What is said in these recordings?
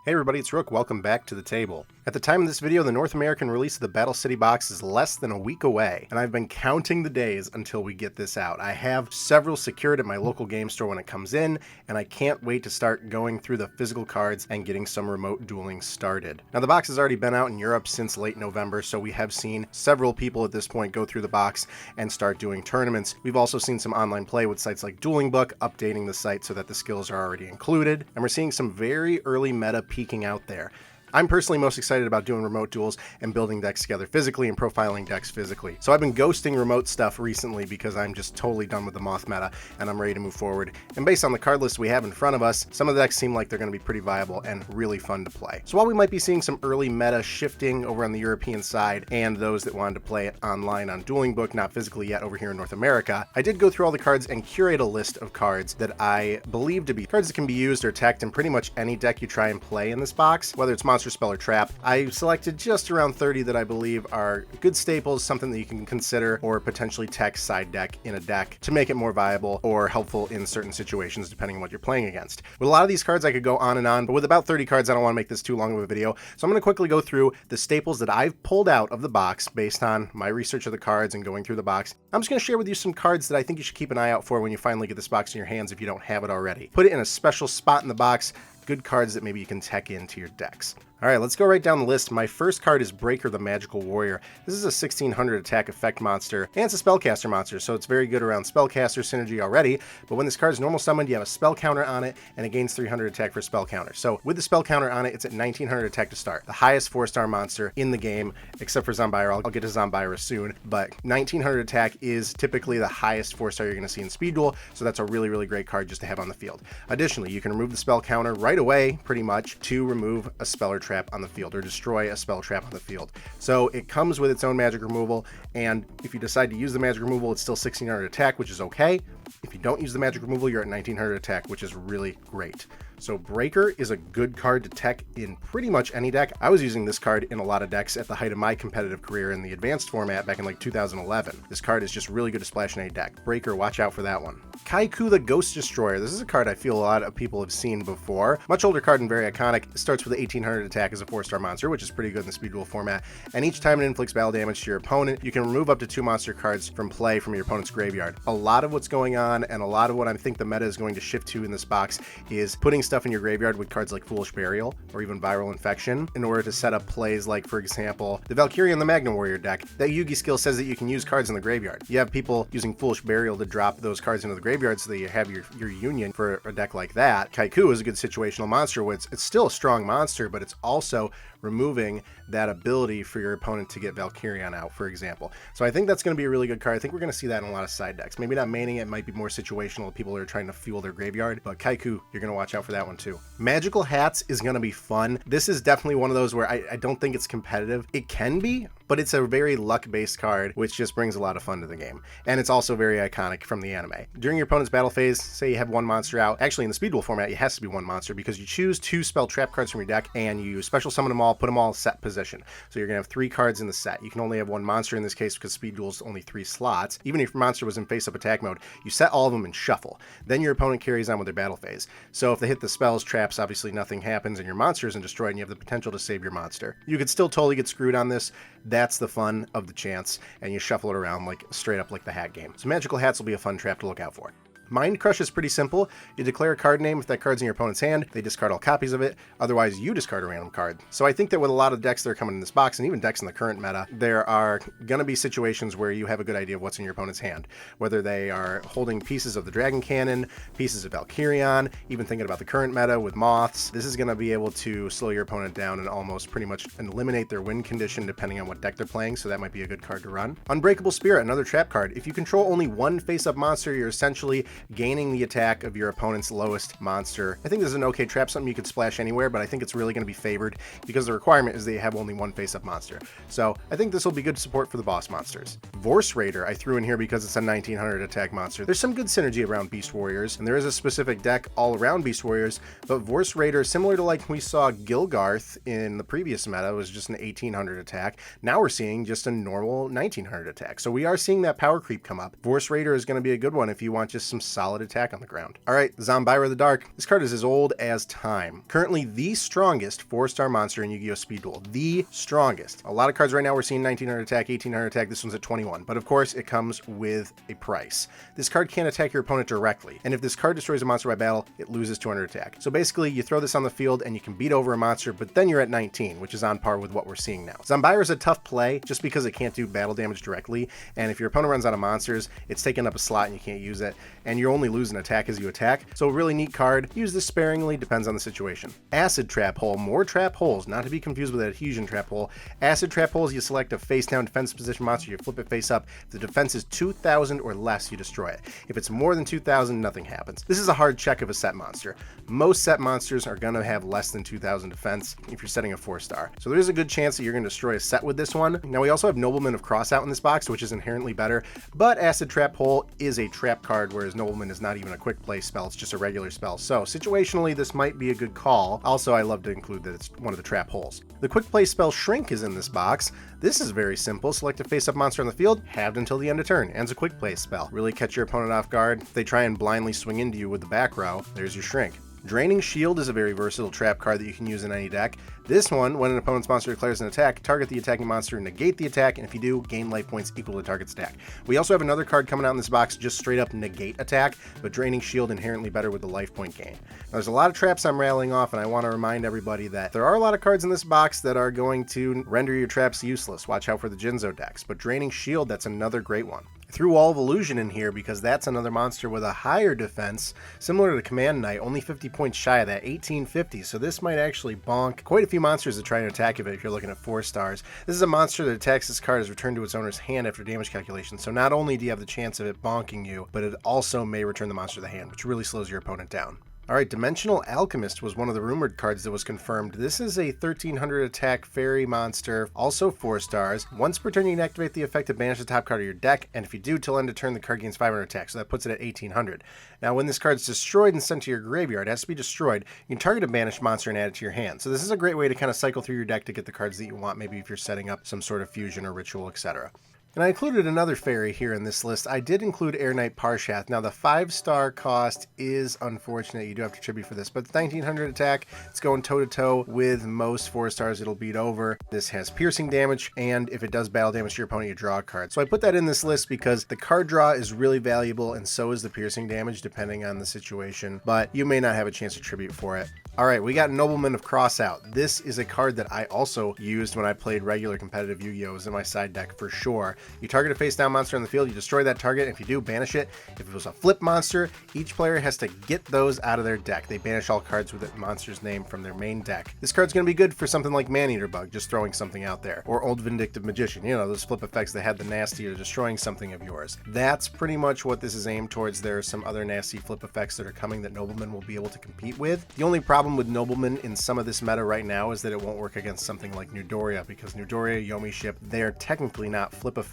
Hey everybody, it's Rook. Welcome back to the table. At the time of this video, the North American release of the Battle City Box is less than a week away, and I've been counting the days until we get this out. I have several secured at my local game store when it comes in, and I can't wait to start going through the physical cards and getting some remote dueling started. Now, the box has already been out in Europe since late November, so we have seen several people at this point go through the box and start doing tournaments. We've also seen some online play with sites like Dueling Book, updating the site so that the skills are already included, and we're seeing some very early meta peeking out there. I'm personally most excited about doing remote duels and building decks together physically and profiling decks physically. So I've been ghosting remote stuff recently because I'm just totally done with the Moth meta and I'm ready to move forward. And based on the card list we have in front of us, some of the decks seem like they're going to be pretty viable and really fun to play. So while we might be seeing some early meta shifting over on the European side and those that wanted to play it online on Dueling Book, not physically yet over here in North America, I did go through all the cards and curate a list of cards that I believe to be cards that can be used or attacked in pretty much any deck you try and play in this box, whether it's monster, spell, or trap. I selected just around 30 that I believe are good staples, something that you can consider or potentially tech side deck in a deck to make it more viable or helpful in certain situations depending on what you're playing against. With a lot of these cards I could go on and on, but with about 30 cards I don't want to make this too long of a video, so I'm going to quickly go through the staples that I've pulled out of the box based on my research of the cards and going through the box. I'm just going to share with you some cards that I think you should keep an eye out for when you finally get this box in your hands if you don't have it already. Put it in a special spot in the box, good cards that maybe you can tech into your decks. All right, let's go right down the list. My first card is Breaker, the Magical Warrior. This is a 1600 attack effect monster, and it's a spellcaster monster, so it's very good around spellcaster synergy already, but when this card is normal summoned, you have a spell counter on it, and it gains 300 attack for spell counter. So with the spell counter on it, it's at 1900 attack to start. The highest 4-star monster in the game, except for Zombira. I'll get to Zombira soon, but 1900 attack is typically the highest 4-star you're going to see in Speed Duel, so that's a really, really great card just to have on the field. Additionally, you can remove the spell counter right away, pretty much, to remove a spell or trap on the field, or destroy a spell trap on the field. So it comes with its own magic removal, and if you decide to use the magic removal, it's still 1600 attack, which is okay. If you don't use the magic removal, you're at 1900 attack, which is really great. So Breaker is a good card to tech in pretty much any deck. I was using this card in a lot of decks at the height of my competitive career in the advanced format back in like 2011. This card is just really good to splash in any deck. Breaker, watch out for that one. Kaiku, the Ghost Destroyer. This is a card I feel a lot of people have seen before. Much older card and very iconic. It starts with 1800 attack as a 4-star monster, which is pretty good in the Speed Duel format. And each time it inflicts battle damage to your opponent, you can remove up to 2 monster cards from play from your opponent's graveyard. A lot of what's going on and a lot of what I think the meta is going to shift to in this box is putting stuff in your graveyard with cards like Foolish Burial or even Viral Infection in order to set up plays like, for example, the Valkyrie and the Magna Warrior deck. That Yugi skill says that you can use cards in the graveyard. You have people using Foolish Burial to drop those cards into the graveyard so that you have your union for a deck like that. Kaiku is a good situational monster where it's still a strong monster, but it's also removing that ability for your opponent to get Valkyrion out, for example. So I think that's going to be a really good card. I think we're going to see that in a lot of side decks. Maybe not maining it, might be more situational, people that are trying to fuel their graveyard, but Kaiku, you're going to watch out for that one too. Magical Hats is going to be fun. This is definitely one of those where I don't think it's competitive. It can be, but it's a very luck-based card, which just brings a lot of fun to the game. And it's also very iconic from the anime. During your opponent's battle phase, say you have one monster out. Actually, in the Speed Duel format, it has to be one monster because you choose 2 spell trap cards from your deck and you special summon them all, put them all in set position. So you're going to have 3 cards in the set. You can only have one monster in this case because Speed Duel's only 3 slots. Even if your monster was in face-up attack mode, you set all of them and shuffle. Then your opponent carries on with their battle phase. So if they hit the spells, traps, obviously nothing happens and your monster isn't destroyed and you have the potential to save your monster. You could still totally get screwed on this. That's the fun of the chance, and you shuffle it around like straight up like the hat game. So Magical Hats will be a fun trap to look out for. Mind Crush is pretty simple. You declare a card name. If that card's in your opponent's hand, they discard all copies of it. Otherwise, you discard a random card. So I think that with a lot of decks that are coming in this box, and even decks in the current meta, there are going to be situations where you have a good idea of what's in your opponent's hand. Whether they are holding pieces of the Dragon Cannon, pieces of Valkyrion, even thinking about the current meta with Moths. This is going to be able to slow your opponent down and almost pretty much eliminate their win condition depending on what deck they're playing, so that might be a good card to run. Unbreakable Spirit, another trap card. If you control only one face-up monster, you're essentially gaining the attack of your opponent's lowest monster. I think this is an okay trap, something you could splash anywhere, but I think it's really going to be favored because the requirement is that you have only one face-up monster. So I think this will be good support for the boss monsters. Vorse Raider I threw in here because it's a 1900 attack monster. There's some good synergy around Beast Warriors, and there is a specific deck all around Beast Warriors, but Vorse Raider, similar to like we saw Gilgarth in the previous meta, was just an 1800 attack. Now we're seeing just a normal 1900 attack. So we are seeing that power creep come up. Vorse Raider is going to be a good one if you want just some solid attack on the ground. Alright, Zombira the Dark. This card is as old as time. Currently the strongest 4-star monster in Yu-Gi-Oh! Speed Duel. The strongest. A lot of cards right now we're seeing 1900 attack, 1800 attack, this one's at 21. But of course it comes with a price. This card can't attack your opponent directly, and if this card destroys a monster by battle, it loses 200 attack. So basically you throw this on the field and you can beat over a monster, but then you're at 19, which is on par with what we're seeing now. Zombira is a tough play just because it can't do battle damage directly, and if your opponent runs out of monsters, it's taking up a slot and you can't use it, and you're only losing attack as you attack. So a really neat card. Use this sparingly, depends on the situation. Acid Trap Hole. More trap holes, not to be confused with Adhesion Trap Hole. Acid Trap Holes, you select a face down defense position monster, you flip it face up. If the defense is 2,000 or less, you destroy it. If it's more than 2,000, nothing happens. This is a hard check of a set monster. Most set monsters are going to have less than 2,000 defense if you're setting a 4-star. So there is a good chance that you're going to destroy a set with this one. Now we also have Nobleman of Crossout in this box, which is inherently better, but Acid Trap Hole is a trap card, whereas Nobleman is not even a quick play spell, it's just a regular spell. So situationally, this might be a good call. Also, I love to include that it's one of the trap holes. The quick play spell Shrink is in this box. This is very simple. Select a face-up monster on the field, halved until the end of turn, and it's a quick play spell. Really catch your opponent off guard. If they try and blindly swing into you with the back row, there's your Shrink. Draining Shield is a very versatile trap card that you can use in any deck. This one, when an opponent's monster declares an attack, target the attacking monster, negate the attack, and if you do, gain life points equal to the target's attack. We also have another card coming out in this box, just straight up negate attack, but Draining Shield inherently better with the life point gain. Now, there's a lot of traps I'm rattling off, and I want to remind everybody that there are a lot of cards in this box that are going to render your traps useless. Watch out for the Jinzo decks, but Draining Shield, that's another great one. I threw Wall of Illusion in here because that's another monster with a higher defense, similar to the Command Knight, only 50 points shy of that, 1850, so this might actually bonk quite a few monsters that try to attack it if you're looking at 4 stars. This is a monster that attacks this card is returned to its owner's hand after damage calculation, so not only do you have the chance of it bonking you, but it also may return the monster to the hand, which really slows your opponent down. Alright, Dimensional Alchemist was one of the rumored cards that was confirmed. This is a 1300 attack fairy monster, also 4 stars. Once per turn you can activate the effect to banish the top card of your deck, and if you do till end of turn the card gains 500 attack, so that puts it at 1800. Now when this card is destroyed and sent to your graveyard, it has to be destroyed, you can target a banished monster and add it to your hand. So this is a great way to kind of cycle through your deck to get the cards that you want, maybe if you're setting up some sort of fusion or ritual, etc. And I included another fairy here in this list. I did include Air Knight Parshath. Now the 5-star cost is unfortunate. You do have to tribute for this, but 1900 attack, it's going toe-to-toe with most 4 stars it'll beat over. This has piercing damage, and if it does battle damage to your opponent, you draw a card. So I put that in this list because the card draw is really valuable, and so is the piercing damage depending on the situation, but you may not have a chance to tribute for it. Alright, we got Nobleman of Crossout. This is a card that I also used when I played regular competitive Yu-Gi-Oh! It was in my side deck for sure. You target a face-down monster on the field, you destroy that target, and if you do, banish it. If it was a flip monster, each player has to get those out of their deck. They banish all cards with the monster's name from their main deck. This card's going to be good for something like Man-Eater Bug, just throwing something out there. Or Old Vindictive Magician, you know, those flip effects that had the nasty or destroying something of yours. That's pretty much what this is aimed towards. There are some other nasty flip effects that are coming that Nobleman will be able to compete with. The only problem with Nobleman in some of this meta right now is that it won't work against something like Newdoria, because Newdoria, Yomi Ship, they're technically not flip effects.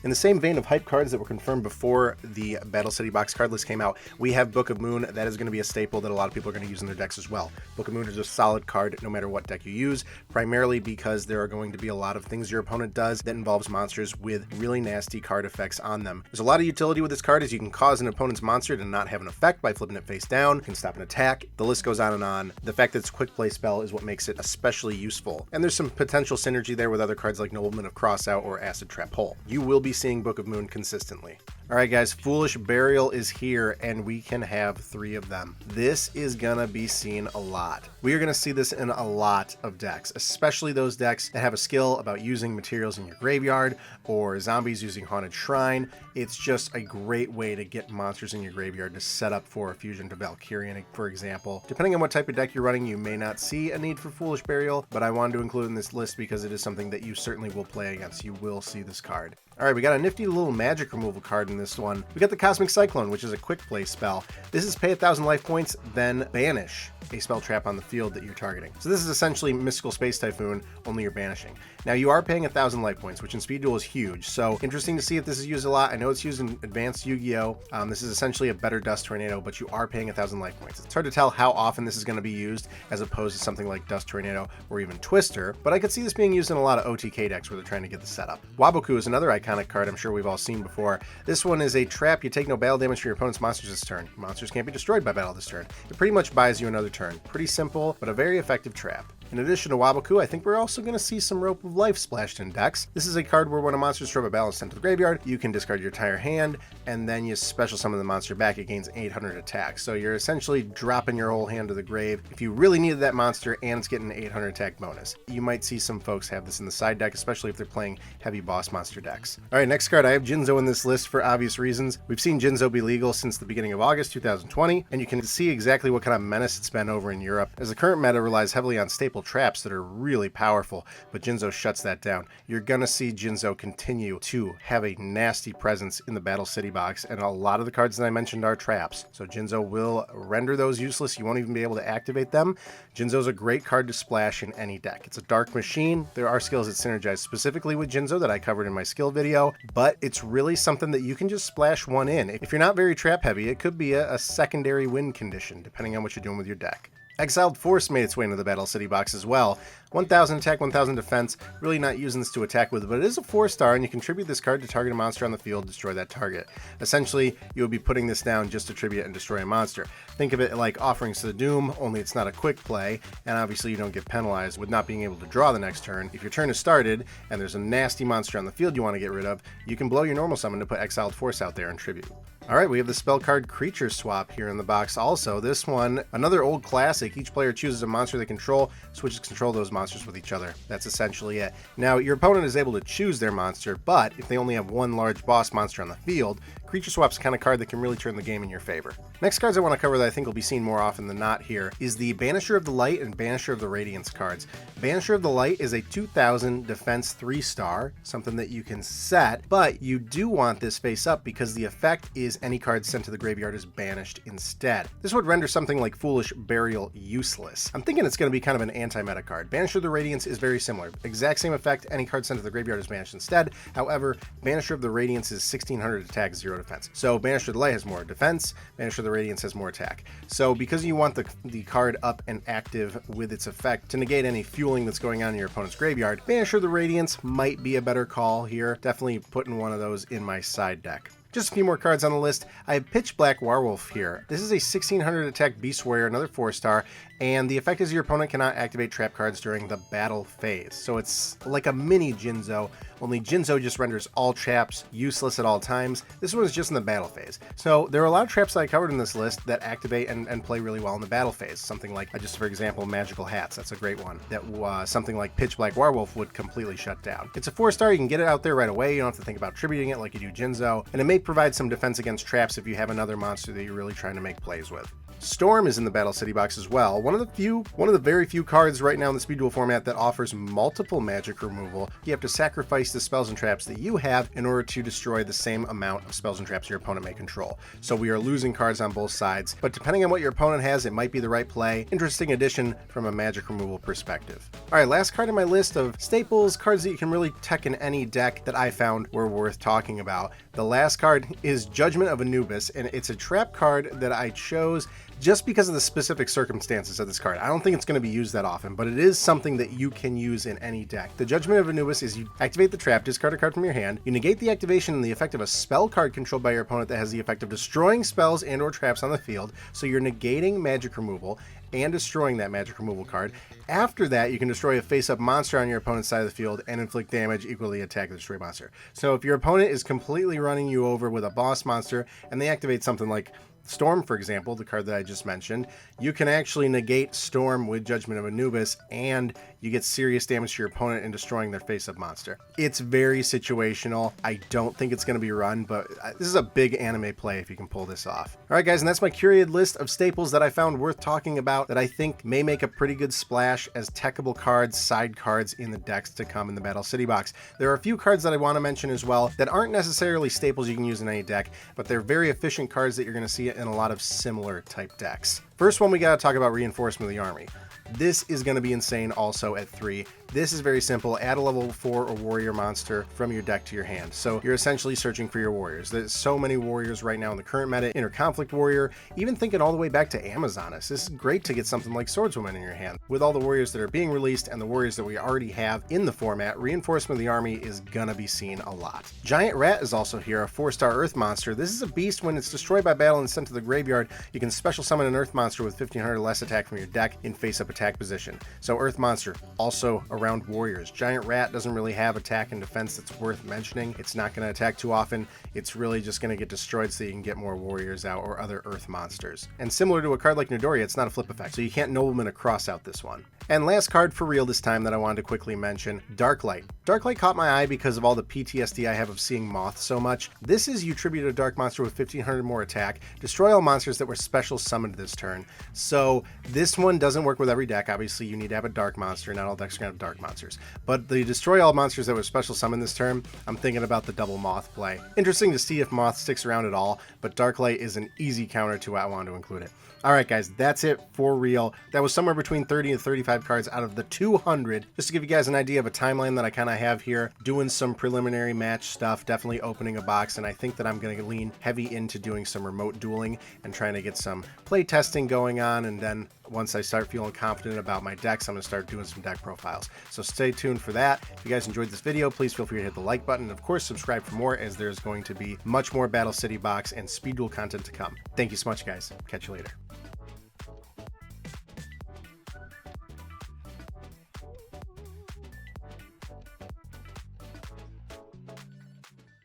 In the same vein of hype cards that were confirmed before the Battle City Box card list came out, we have Book of Moon. That is going to be a staple that a lot of people are going to use in their decks as well. Book of Moon is a solid card no matter what deck you use, primarily because there are going to be a lot of things your opponent does that involves monsters with really nasty card effects on them. There's a lot of utility with this card, as you can cause an opponent's monster to not have an effect by flipping it face down, can stop an attack, the list goes on and on. The fact that it's a quick play spell is what makes it especially useful, and there's some potential synergy there with other cards like Nobleman of Crossout or Acid Trap Hole. You will be seeing Book of Moon consistently. Alright guys, Foolish Burial is here, and we can have 3 of them. This is gonna be seen a lot. We are gonna see this in a lot of decks, especially those decks that have a skill about using materials in your graveyard, or zombies using Haunted Shrine. It's just a great way to get monsters in your graveyard to set up for a fusion to Valkyrian, for example. Depending on what type of deck you're running, you may not see a need for Foolish Burial, but I wanted to include in this list because it is something that you certainly will play against. You will see this card. Alright, we got a nifty little magic removal card in this one. We got the Cosmic Cyclone, which is a quick play spell. This is pay 1,000 life points, then banish a spell trap on the field that you're targeting. So this is essentially Mystical Space Typhoon, only you're banishing. Now you are paying 1,000 life points, which in Speed Duel is huge, so interesting to see if this is used a lot. I know it's used in Advanced Yu-Gi-Oh! This is essentially a better Dust Tornado, but you are paying 1,000 life points. It's hard to tell how often this is going to be used as opposed to something like Dust Tornado or even Twister, but I could see this being used in a lot of OTK decks where they're trying to get the setup. Waboku is another icon iconic card I'm sure we've all seen before. This one is a trap. You take no battle damage from your opponent's monsters this turn. Monsters can't be destroyed by battle this turn. It pretty much buys you another turn. Pretty simple, but a very effective trap. In addition to Waboku, I think we're also going to see some Rope of Life splashed in decks. This is a card where when a monster is destroyed by battle and sent to the graveyard, you can discard your entire hand, and then you special summon the monster back. It gains 800 attack. So you're essentially dropping your whole hand to the grave if you really needed that monster, and it's getting an 800 attack bonus. You might see some folks have this in the side deck, especially if they're playing heavy boss monster decks. Alright, next card, I have Jinzo in this list for obvious reasons. We've seen Jinzo be legal since the beginning of August 2020, and you can see exactly what kind of menace it's been over in Europe, as the current meta relies heavily on staple traps that are really powerful, but Jinzo shuts that down. You're gonna see Jinzo continue to have a nasty presence in the Battle City box, and a lot of the cards that I mentioned are traps, so Jinzo will render those useless. You won't even be able to activate them. Jinzo's a great card to splash in any deck. It's a dark machine. There are skills that synergize specifically with Jinzo that I covered in my skill video, but it's really something that you can just splash one in. If you're not very trap heavy, it could be a secondary win condition, depending on what you're doing with your deck. Exiled Force made its way into the Battle City box as well. 1000 attack, 1000 defense, really not using this to attack with, but it is a 4-star, and you contribute this card to target a monster on the field, destroy that target. Essentially, you would be putting this down just to tribute and destroy a monster. Think of it like Offerings to the Doom, only it's not a quick play, and obviously you don't get penalized with not being able to draw the next turn. If your turn is started, and there's a nasty monster on the field you want to get rid of, you can blow your normal summon to put Exiled Force out there and tribute. Alright, we have the spell card Creature Swap here in the box also. This one, another old classic. Each player chooses a monster they control, switches control of those monsters with each other. That's essentially it. Now, your opponent is able to choose their monster, but if they only have one large boss monster on the field, Creature Swap's the kind of card that can really turn the game in your favor. Next cards I want to cover that I think will be seen more often than not here is the Banisher of the Light and Banisher of the Radiance cards. Banisher of the Light is a 2000 defense 3-star, something that you can set, but you do want this face up because the effect is any card sent to the graveyard is banished instead. This would render something like Foolish Burial useless. I'm thinking it's going to be kind of an anti-meta card. Banisher of the Radiance is very similar. Exact same effect, any card sent to the graveyard is banished instead. However, Banisher of the Radiance is 1600 attack, 0 defense. So Banisher of the Light has more defense, Banisher of the Radiance has more attack. So because you want the card up and active with its effect to negate any fueling that's going on in your opponent's graveyard, Banisher of the Radiance might be a better call here. Definitely putting one of those in my side deck. Just a few more cards on the list. I have Pitch Black Werewolf here. This is a 1600 attack Beast Warrior, another 4-star, and the effect is your opponent cannot activate trap cards during the battle phase. So it's like a mini Jinzo, only Jinzo just renders all traps useless at all times. This one is just in the battle phase. So there are a lot of traps that I covered in this list that activate and play really well in the battle phase. Something like, just for example, Magical Hats. That's a great one. That something like Pitch Black Werewolf would completely shut down. It's a 4-star. You can get it out there right away. You don't have to think about tributing it like you do Jinzo. And it may provide some defense against traps if you have another monster that you're really trying to make plays with. Storm is in the Battle City box as well. One of the very few cards right now in the Speed Duel format that offers multiple magic removal. You have to sacrifice the spells and traps that you have in order to destroy the same amount of spells and traps your opponent may control. So we are losing cards on both sides, but depending on what your opponent has, it might be the right play. Interesting addition from a magic removal perspective. Alright, last card in my list of staples, cards that you can really tech in any deck that I found were worth talking about. The last card is Judgment of Anubis, and it's a trap card that I chose just because of the specific circumstances of this card. I don't think it's going to be used that often, but it is something that you can use in any deck. The Judgment of Anubis is you activate the trap, discard a card from your hand, you negate the activation and the effect of a spell card controlled by your opponent that has the effect of destroying spells and or traps on the field, so you're negating magic removal and destroying that magic removal card. After that, you can destroy a face-up monster on your opponent's side of the field and inflict damage equally attack the destroy monster. So if your opponent is completely running you over with a boss monster and they activate something like Storm, for example, the card that I just mentioned, you can actually negate Storm with Judgment of Anubis, and you get serious damage to your opponent in destroying their face-up monster. It's very situational. I don't think it's going to be run, but this is a big anime play if you can pull this off. Alright guys, and that's my curated list of staples that I found worth talking about that I think may make a pretty good splash as techable cards, side cards in the decks to come in the Battle City box. There are a few cards that I want to mention as well that aren't necessarily staples you can use in any deck, but they're very efficient cards that you're going to see in a lot of similar type decks. First one, we got to talk about Reinforcement of the Army. This is going to be insane also at 3. This is very simple. Add a level 4 or warrior monster from your deck to your hand. So you're essentially searching for your warriors. There's so many warriors right now in the current meta. Interconflict warrior, even thinking all the way back to Amazoness. This is great to get something like Swordswoman in your hand. With all the warriors that are being released and the warriors that we already have in the format, Reinforcement of the Army is gonna be seen a lot. Giant Rat is also here, a 4-star Earth monster. This is a beast. When it's destroyed by battle and sent to the graveyard, you can special summon an Earth monster with 1500 or less attack from your deck in face-up attack position. So Earth monster, also around warriors. Giant Rat doesn't really have attack and defense that's worth mentioning. It's not going to attack too often. It's really just going to get destroyed so you can get more warriors out or other Earth monsters. And similar to a card like Nidoria, it's not a flip effect, so you can't Nobleman across out this one. And last card for real this time that I wanted to quickly mention, Darklight. Darklight caught my eye because of all the PTSD I have of seeing Moth so much. This is you tribute a dark monster with 1500 more attack, destroy all monsters that were special summoned this turn. So this one doesn't work with every deck. Obviously you need to have a dark monster, not all decks are going to have dark monsters. But the destroy all monsters that were special summoned this turn, I'm thinking about the double Moth play. Interesting to see if Moth sticks around at all, but Darklight is an easy counter to why I wanted to include it. Alright guys, that's it for real. That was somewhere between 30 and 35 cards out of the 200. Just to give you guys an idea of a timeline that I kind of have here, doing some preliminary match stuff, definitely opening a box, and I think that I'm going to lean heavy into doing some remote dueling and trying to get some play testing going on, and then once I start feeling confident about my decks, I'm going to start doing some deck profiles. So stay tuned for that. If you guys enjoyed this video, please feel free to hit the like button, and of course subscribe for more, as there's going to be much more Battle City Box and Speed Duel content to come. Thank you so much guys. Catch you later.